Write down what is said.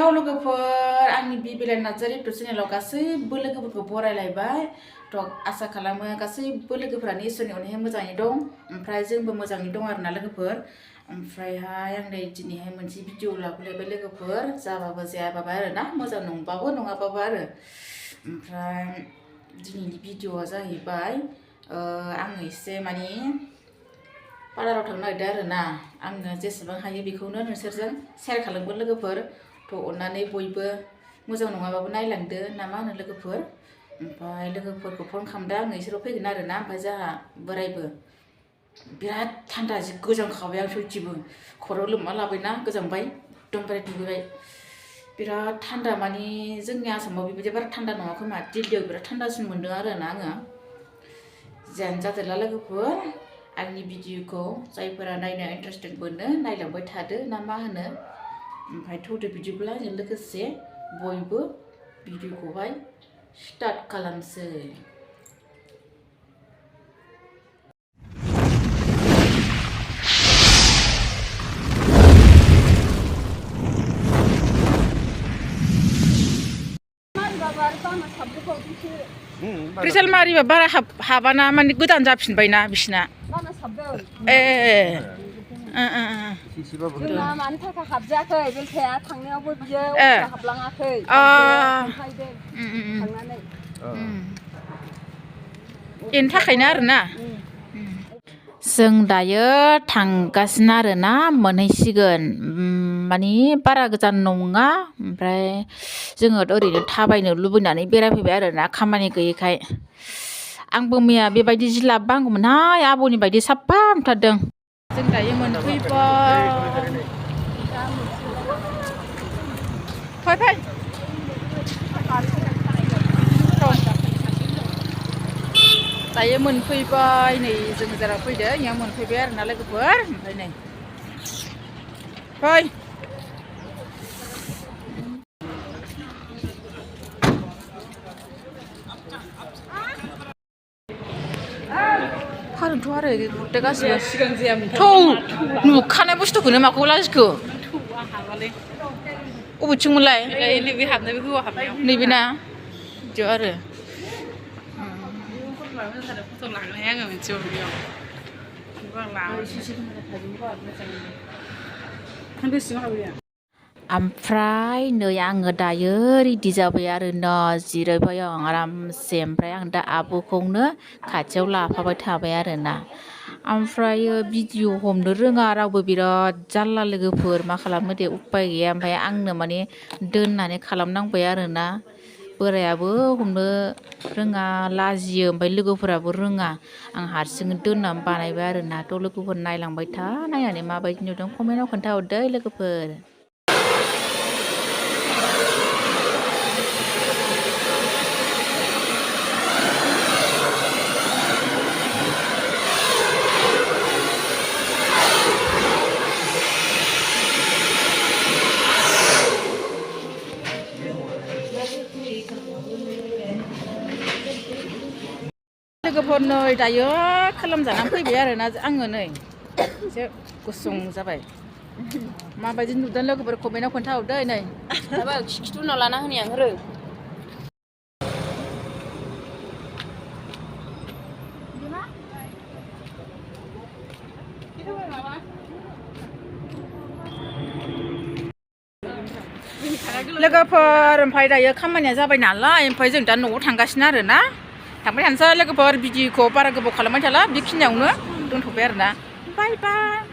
hello लोगोफोर आंनि बिबिलेन Narzary YouTube चेनेलाव गासैबो लोगोफोरखौ बरायलायबाय थ' आसा खालामो गासैबो लोगोफोरानो इसोरनि अननायाव मोजाङै दं ओमफ्राय जोंबो मोजाङै दं आरोना लोगोफोर ओमफ्रायहाय आं दिनैहाय मोनसे भिडिअ लाबोलायबाय लोगोफोर जाबाबो जायाबाबो आरोना मोजां नंबाबो नङाबाबो आरो ओमफ्राय दिनैनि भिडिअआ जाहैबाय आङो एसे माने पार्लाराव थांनो नागिरदों आरोना आङो जेसेबां हायो बेखौनो नोंसोरजों शेयार खालामगोन लोगोफोर थ' अननानै बयबो मोजां नङाबाबो नायलांदो ना मा होनो लोगोफोर ओमफ्राय लोगोफोरखौ फन खालामदों आङो इसोरो फैगोन आरोना ओमफ्राय जोंहा बोरायबो बिराद थान्दा जि गोजांखाबाय आं सयथिबो खर'आव लोमना लाबायना गोजांबाय एकदमबारे दुगैबाय बिराद थान्दा माने जोंनि आसामाव बेबायदि बारा थान्दा नङा खोमा दिल्लीयाव बिराद थान्दासिन मोनदों आरोना आङो जियानो जादोला लोगोफोर आंनि भिडिअखौ जायफोरा नायनो इन्टारेस्टेड मोनो नायलांबाय थादो ना मा होनो ओमफ्राय थौदो बिदिब्ला जों लोगोसे बयबो भिडिअखौहाय स्टार्ट खालामसै रिजाल्ट मारिबा बारा हाबाना माने गोदान जाफिनबायना बिसिना जोंना मानि थाखाय हाबजायाखै बेलथाया थांनायावबो बियो हाबलाङाखै थांनानै बेनि थाखायनो आरोना जों दायो थांगासिनो आरोना मोनहैसिगोन माने बारा गोजान नङा ओमफ्राय जोङो ओरैनो थाबायनो लुबैनानै बेरायफैबाय आरोना खामानि गैयैखाय आंबो मैया बेबायदि जि लाबोबा हामगौमोनहाय आबौनि बायदि साफा मोनथारदों जों दायो मोनफैबाय फै दायो मोनफैबाय नै जोङो जेराव फैदों बेयाव मोनफैबाय आरोना लोगोफोर ओमफ्राय नै फै खारोथ' आरो गुथे गासिबो थौ नुखानाय बुस्थुखौनो माखौ लाजिखो अबेथिंमोनलाय नैबे हाबनाय हौवा हाबनायाव नैबे ना बिदियाव आरो फट' लांनाय आङो मोनसे ओमफ्राय नै आङो दायो रेडि जाबाय आरो न' जिरायबाय आं आरामसे ओमफ्राय आं दा आब'खौनो खाथियाव लाफाबाय थाबाय आरोना ओमफ्रायो भिडिअ हमनो रोङा रावबो बिराद जारला लोगोफोर मा खालामनो दे उपाय गैया ओमफ्राय आंनो माने दोननानै खालामनांबाय आरोना बोरायाबो हमनो रोङा लाजियो ओमफ्राय लोगोफोराबो रोङा आं हारसिङै दोननानै बानायबाय आरोना थ' लोगोफोर नायलांबाय था नायनानै माबायदि नुदों कमेन्टआव खोन्थाहरदो लोगोफोर लोगोफोर नै दायो खालामजानानै फैबाय आरोना आङो नै एसे गुसुं जाबाय माबायदि नुदों लोगोफोर कमेन्टआव खोन्थाहरदो नै माबा खिथु उनाव लाना होनि आं रो लोगोफोर ओमफ्राय दायो खामानिया जाबाय नालाय ओमफ्राय जों दा न'आव थांगासिनो आरोना थांबाय थानोसै लोगोफोर भिडिअखौ बारा गोबाव खालामबाय थाला बेखिनियावनो दोनथ'बाय आरोना बाय बाय